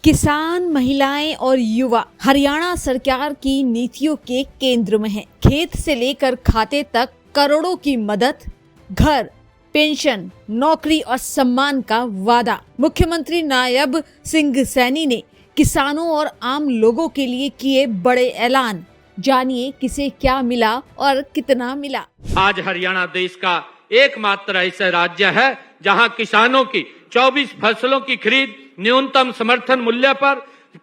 किसान, महिलाएं और युवा हरियाणा सरकार की नीतियों के केंद्र में हैं। खेत से लेकर खाते तक करोड़ों की मदद, घर, पेंशन, नौकरी और सम्मान का वादा। मुख्यमंत्री नायब सिंह सैनी ने किसानों और आम लोगों के लिए किए बड़े ऐलान। जानिए किसे क्या मिला और कितना मिला। आज हरियाणा देश का एकमात्र ऐसा राज्य है जहां किसानों की 24 फसलों की खरीद न्यूनतम समर्थन मूल्य पर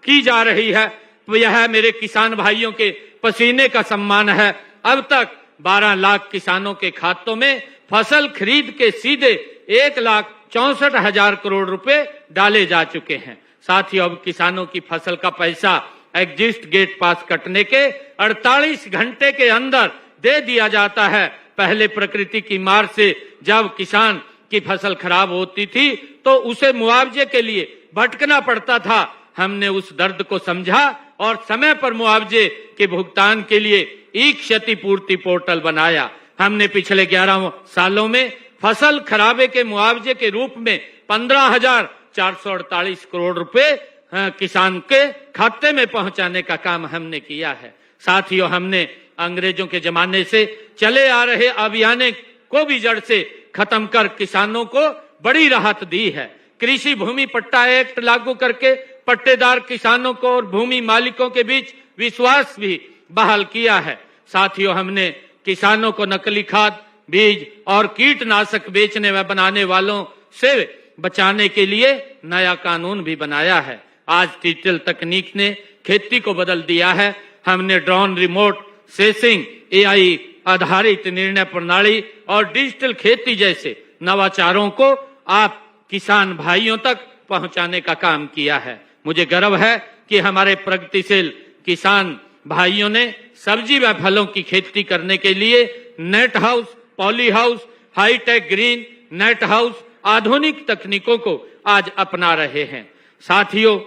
की जा रही है। तो यह मेरे किसान भाइयों के पसीने का सम्मान है। अब तक 12 लाख किसानों के खातों में फसल खरीद के सीधे 1,64,000 करोड़ रुपए डाले जा चुके हैं। साथ ही अब किसानों की फसल का पैसा एग्जिस्ट गेट पास कटने के 48 घंटे के अंदर दे दिया जाता है। पहले प्रकृति की मार से जब किसान की फसल खराब होती थी तो उसे मुआवजे के लिए भटकना पड़ता था। हमने उस दर्द को समझा और समय पर मुआवजे के भुगतान के लिए ई क्षतिपूर्ति पोर्टल बनाया। हमने पिछले 11 सालों में फसल खराबे के मुआवजे के रूप में 15,448 करोड़ रुपए किसान के खाते में पहुंचाने का काम हमने किया है। साथियों, हमने अंग्रेजों के जमाने से चले आ रहे अभियान को भी जड़ से खत्म कर किसानों को बड़ी राहत दी है। कृषि भूमि पट्टा एक्ट लागू करके पट्टेदार किसानों को और भूमि मालिकों के बीच विश्वास भी बहाल किया है। साथियों, हमने किसानों को नकली खाद, बीज और कीटनाशक बेचने व बनाने वालों से बचाने के लिए नया कानून भी बनाया है। आज डिजिटल तकनीक ने खेती को बदल दिया है। हमने ड्रोन, रिमोट सेंसिंग, AI आधारित निर्णय प्रणाली और डिजिटल खेती जैसे नवाचारों को आप किसान भाइयों तक पहुंचाने का काम किया है। मुझे गर्व है कि हमारे प्रगतिशील किसान भाइयों ने सब्जी व फलों की खेती करने के लिए net house, poly house, high tech green net house आधुनिक तकनीकों को आज अपना रहे हैं। साथियों,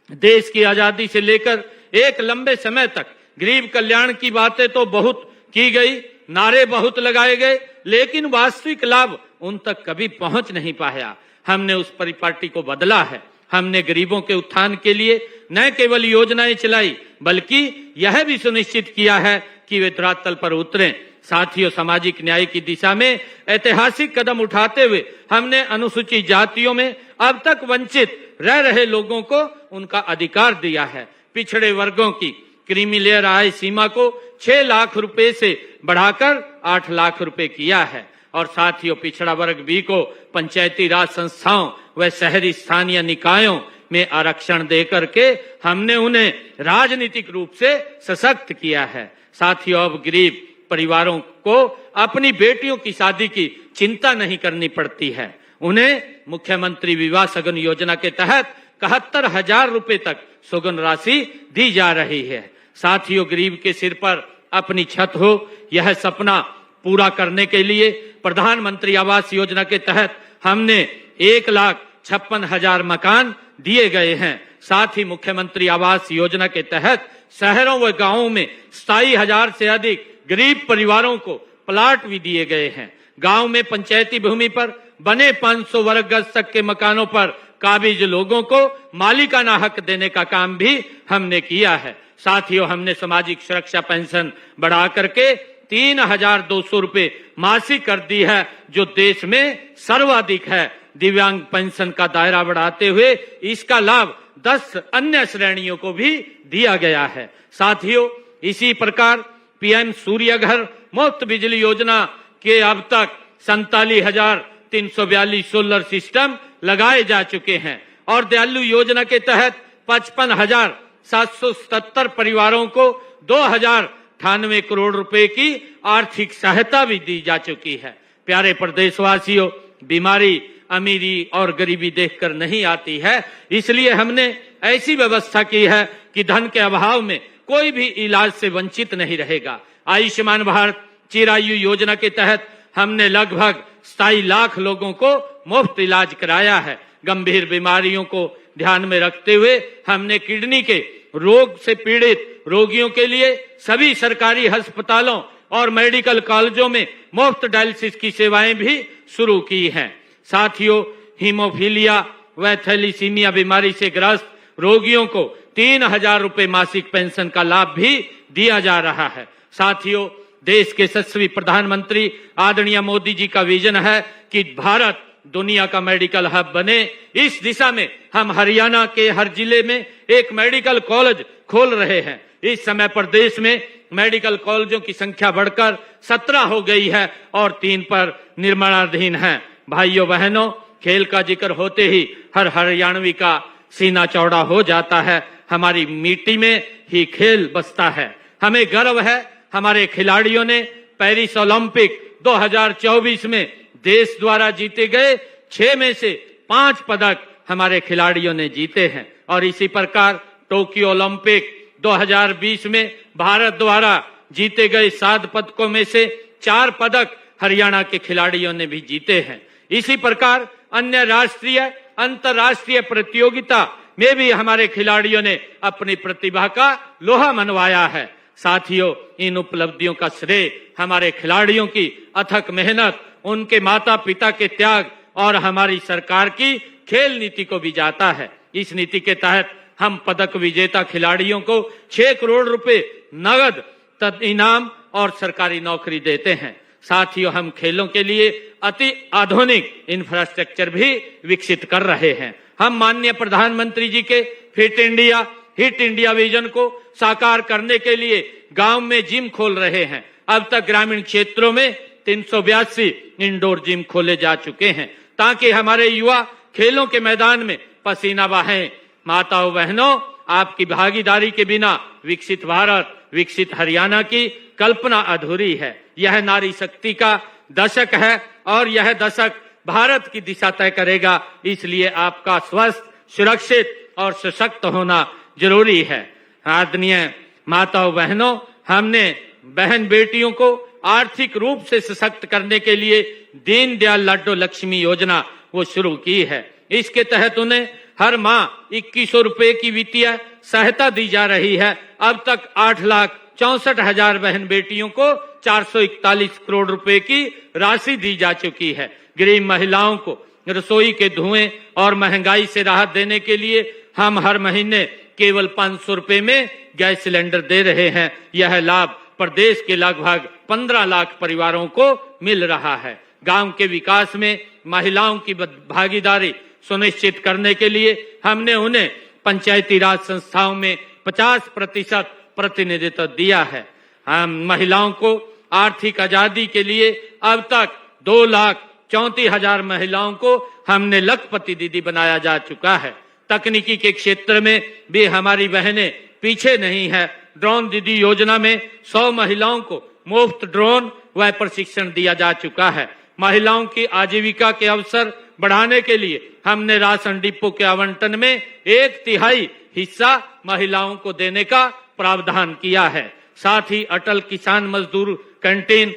देश की आजादी से लेकर एक लंबे समय तक गरीब कल्याण की बातें तो बहुत की गई, नारे बहुत लगाए गए, लेकिन वास्तविक लाभ उन तक कभी पहुंच नहीं पाया। हमने उस परिपाटी को बदला है। हमने गरीबों के उत्थान के लिए न केवल योजनाएं चलाई बल्कि यह भी सुनिश्चित किया है कि वे धरातल पर उतरें। साथियों, सामाजिक न्याय की दिशा में ऐतिहासिक कदम उठाते हुए हमने अनुसूचित जातियों में अब तक वंचित रह रहे लोगों को उनका अधिकार दिया है। पिछड़े वर्गों की क्रीमी लेयर आय सीमा को 6 लाख रुपए से बढ़ाकर 8 लाख रुपए किया है। और साथियों, पिछड़ा वर्ग बी को पंचायती राज संस्थाओं व शहरी स्थानीय निकायों में आरक्षण देकर के हमने उन्हें राजनीतिक रूप से सशक्त किया है। साथियों, अब गरीब परिवारों को अपनी बेटियों की शादी की चिंता नहीं करनी पड़ती है। उन्हें मुख्यमंत्री विवाह सगुन योजना के तहत 71,000 रुपए तक सगुन राशि दी जा रही है। साथियों, गरीब के सिर पर अपनी छत हो, यह सपना पूरा करने के लिए प्रधानमंत्री आवास योजना के तहत हमने 1,56,000 मकान दिए गए हैं। साथ ही मुख्यमंत्री आवास योजना के तहत शहरों व गांवों में 27,000 से अधिक गरीब परिवारों को प्लाट भी दिए गए हैं। गांव में पंचायती भूमि पर बने 500 वर्ग गज तक के मकानों पर काबिज लोगों को मालिकाना हक देने का काम भी हमने किया है। साथियों, हमने सामाजिक सुरक्षा पेंशन बढ़ा करके 3,200 रुपए मासिक कर दी है, जो देश में सर्वाधिक है। दिव्यांग पेंशन का दायरा बढ़ाते हुए इसका लाभ 10 अन्य श्रेणियों को भी दिया गया है। साथियों, इसी प्रकार PM सूर्य घर मुफ्त बिजली योजना के अब तक 47,342 सोलर सिस्टम लगाए जा चुके हैं और दयालु योजना के तहत 55,777 परिवारों को 2,098 करोड़ रुपए की आर्थिक सहायता भी दी जा चुकी है। प्यारे प्रदेशवासियों, बीमारी अमीरी और गरीबी देखकर नहीं आती है, इसलिए हमने ऐसी व्यवस्था की है कि धन के अभाव में कोई भी इलाज से वंचित नहीं रहेगा। आयुष्मान भारत चिरायु योजना के तहत हमने लगभग 27 लाख लोगों को मुफ्त इलाज कराया है। गंभीर बीमारियों को ध्यान में रखते हुए हमने किडनी के रोग से पीड़ित रोगियों के लिए सभी सरकारी अस्पतालों और मेडिकल कॉलेजों में मुफ्त डायलिसिस की सेवाएं भी शुरू की हैं। साथियों, हीमोफीलिया व थैलीसीमिया बीमारी से ग्रस्त रोगियों को 3,000 रुपए मासिक पेंशन का लाभ भी दिया जा रहा है। साथियों, देश के यशस्वी प्रधानमंत्री आदरणीय मोदी जी का विजन है कि भारत दुनिया का मेडिकल हब बने। इस दिशा में हम हरियाणा के हर जिले में एक मेडिकल कॉलेज खोल रहे हैं। इस समय प्रदेश में मेडिकल कॉलेजों की संख्या बढ़कर 17 हो गई है और 3 पर निर्माणाधीन है। भाइयों बहनों, खेल का जिक्र होते ही हर हरियाणवी का सीना चौड़ा हो जाता है। हमारी मिट्टी में ही खेल बसता है। हमें गर्व है, हमारे खिलाड़ियों ने पेरिस ओलंपिक 2024 में देश द्वारा जीते गए 6 में से 5 पदक हमारे खिलाड़ियों ने जीते हैं और इसी प्रकार टोक्यो ओलंपिक 2020 में भारत द्वारा जीते गए 7 पदकों में से 4 पदक हरियाणा के खिलाड़ियों ने भी जीते हैं। इसी प्रकार अन्य राष्ट्रीय अंतर्राष्ट्रीय प्रतियोगिता में भी हमारे खिलाड़ियों ने अपनी प्रतिभा का लोहा मनवाया है। साथियों, इन उपलब्धियों का श्रेय हमारे खिलाड़ियों की अथक मेहनत, उनके माता पिता के त्याग और हमारी सरकार की खेल नीति को भी जाता है। इस नीति के तहत हम पदक विजेता खिलाड़ियों को 6 करोड़ रुपए नगद इनाम और सरकारी नौकरी देते हैं। साथियों, हम खेलों के लिए अति आधुनिक इंफ्रास्ट्रक्चर भी विकसित कर रहे हैं। हम माननीय प्रधानमंत्री जी के fit India hit India vision को साकार करने के लिए गांव में जिम खोल रहे हैं। अब तक ग्रामीण क्षेत्रों में 382 इंडोर जिम खोले जा चुके हैं ताकि हमारे युवा खेलों के मैदान में पसीना बहाएं। माताओं बहनों, आपकी भागीदारी के बिना विकसित भारत, विकसित हरियाणा की कल्पना अधूरी है। यह नारी शक्ति का दशक है और यह दशक भारत की दिशा तय करेगा। इसलिए आपका स्वस्थ, सुरक्षित और सशक्त होना जरूरी है। आदरणीय माताओं बहनों, हमने बहन बेटियों को आर्थिक रूप से सशक्त करने के लिए दीनदयाल लाडो लक्ष्मी योजना वो शुरू की है। इसके तहत उन्हें हर माह 2100 रुपए की वित्तीय सहायता दी जा रही है। अब तक 8,64,000 बहन बेटियों को 441 करोड़ रुपए की राशि दी जा चुकी है। गरीब महिलाओं को रसोई के धुएं और महंगाई से राहत देने के लिए हम हर महीने केवल 500 रुपए में गैस सिलेंडर दे रहे हैं। यह लाभ प्रदेश के लगभग 15 लाख परिवारों को मिल रहा है। गांव के विकास में महिलाओं की भागीदारी सुनिश्चित करने के लिए हमने उन्हें पंचायती राज संस्थाओं में 50% प्रतिनिधित्व दिया है। हम महिलाओं को आर्थिक आजादी के लिए अब तक 2,34,000 महिलाओं को हमने लखपति दीदी बनाया जा चुका है। तकनीकी के क्षेत्र में भी हमारी बहनें पीछे नहीं है। ड्रोन दीदी योजना में 100 महिलाओं को मुफ्त ड्रोन व प्रशिक्षण दिया जा चुका है। महिलाओं की आजीविका के अवसर बढ़ाने के लिए हमने राशन डिपो के आवंटन में 1/3 हिस्सा महिलाओं को देने का प्रावधान किया है। साथ ही अटल किसान मजदूर कैंटीन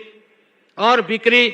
और बिक्री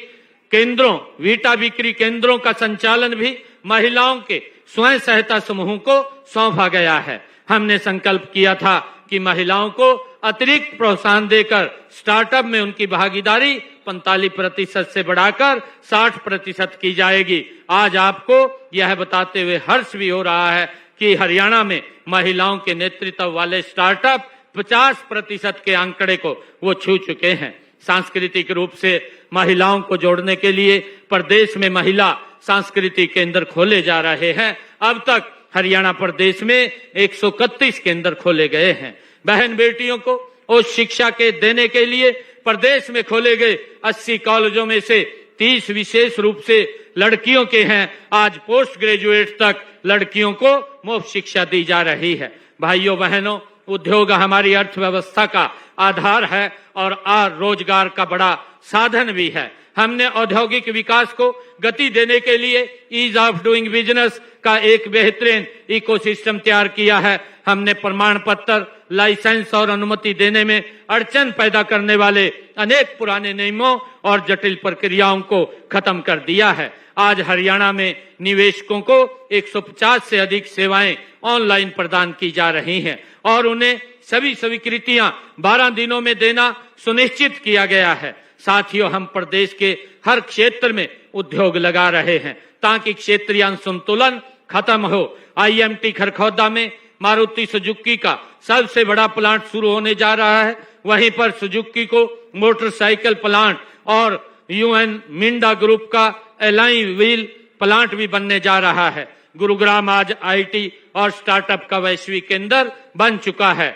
केंद्रों, वीटा बिक्री केंद्रों का संचालन भी महिलाओं के स्वयं सहायता समूहों को सौंपा गया है। हमने संकल्प किया था कि महिलाओं को अतिरिक्त प्रोत्साहन देकर स्टार्टअप में उनकी भागीदारी 45% से बढ़ाकर 60% की जाएगी। आज आपको यह बताते हुए हर्ष भी हो रहा है कि हरियाणा में महिलाओं के नेतृत्व वाले स्टार्टअप 50% के आंकड़े को वो छू चुके हैं। सांस्कृतिक रूप से महिलाओं को जोड़ने के लिए प्रदेश में महिला सांस्कृतिक केंद्र खोले जा रहे हैं। अब तक हरियाणा प्रदेश में 131 केंद्र खोले गए हैं। बहन बेटियों को उच्च शिक्षा के देने के लिए प्रदेश में खोले गए 80 कॉलेजों में से 30 विशेष रूप से लड़कियों के हैं। आज पोस्ट ग्रेजुएट तक लड़कियों को मुफ्त शिक्षा दी जा रही है। भाइयों बहनों, उद्योग हमारी अर्थव्यवस्था का आधार है और रोजगार का बड़ा साधन भी है। हमने औद्योगिक विकास को गति देने के लिए ईज ऑफ डूइंग बिजनेस का एक बेहतरीन इकोसिस्टम तैयार किया है। हमने प्रमाण पत्र, लाइसेंस और अनुमति देने में अड़चन पैदा करने वाले अनेक पुराने नियमों और जटिल प्रक्रियाओं को खत्म कर दिया है। आज हरियाणा में निवेशकों को 150 से अधिक सेवाएं ऑनलाइन प्रदान की जा रही हैं और उन्हें सभी स्वीकृतियां 12 दिनों में देना सुनिश्चित किया गया है। साथियों, हम प्रदेश के हर क्षेत्र में उद्योग लगा रहे हैं ताकि क्षेत्रीय असंतुलन खत्म हो। IMT खरखौदा में मारुति सुजुकी का सबसे बड़ा प्लांट शुरू होने जा रहा है। वहीं पर सुजुकी को मोटरसाइकिल प्लांट और यूएन मिंडा ग्रुप का एलाई व्हील प्लांट भी बनने जा रहा है। गुरुग्राम आज आईटी और स्टार्टअप का वैश्विक केंद्र बन चुका है।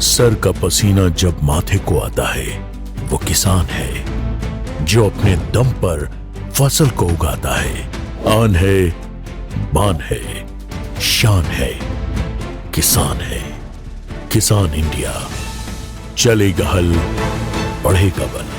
सर का पसीना जब माथे को आता है वो किसान है जो अपने दम पर फसल को उगाता है। आन है, बान है, शान है, किसान है। किसान इंडिया, चलेगा हल, बढ़ेगा बल।